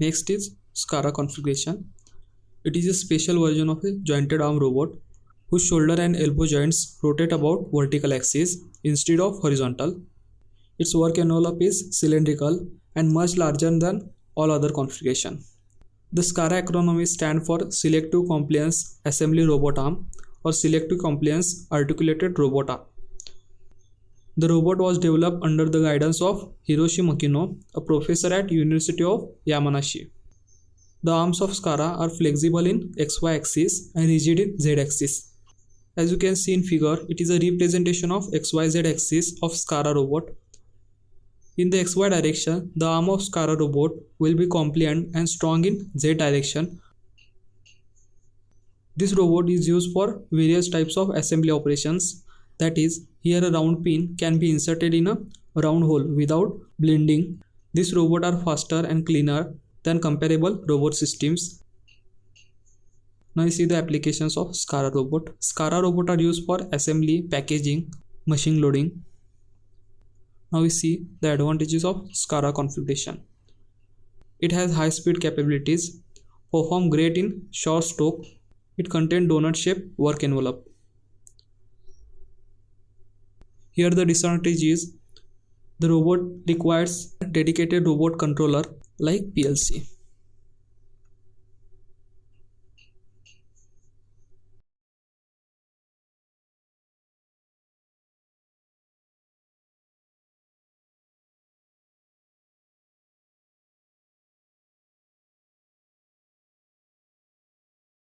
Next is SCARA configuration. It is a special version of a jointed arm robot whose shoulder and elbow joints rotate about vertical axis instead of horizontal. Its work envelope is cylindrical and much larger than all other configuration. The SCARA acronym stands for Selective Compliance Assembly Robot Arm or Selective Compliance Articulated Robot Arm. The robot was developed under the guidance of Hiroshi Makino, a professor at University of Yamanashi. The arms of SCARA are flexible in XY axis and rigid in Z axis. As you can see in figure, it is a representation of XYZ axis of SCARA robot. In the XY direction, the arm of SCARA robot will be compliant and strong in Z direction. This robot is used for various types of assembly operations. That is, here a round pin can be inserted in a round hole without blending. These robots are faster and cleaner than comparable robot systems. Now you see the applications of SCARA robot. SCARA robot are used for assembly, packaging, machine loading. Now we see the advantages of SCARA configuration. It has high speed capabilities, perform great in short stroke. It contains donut shaped work envelope. Here the disadvantage is the robot requires a dedicated robot controller like PLC.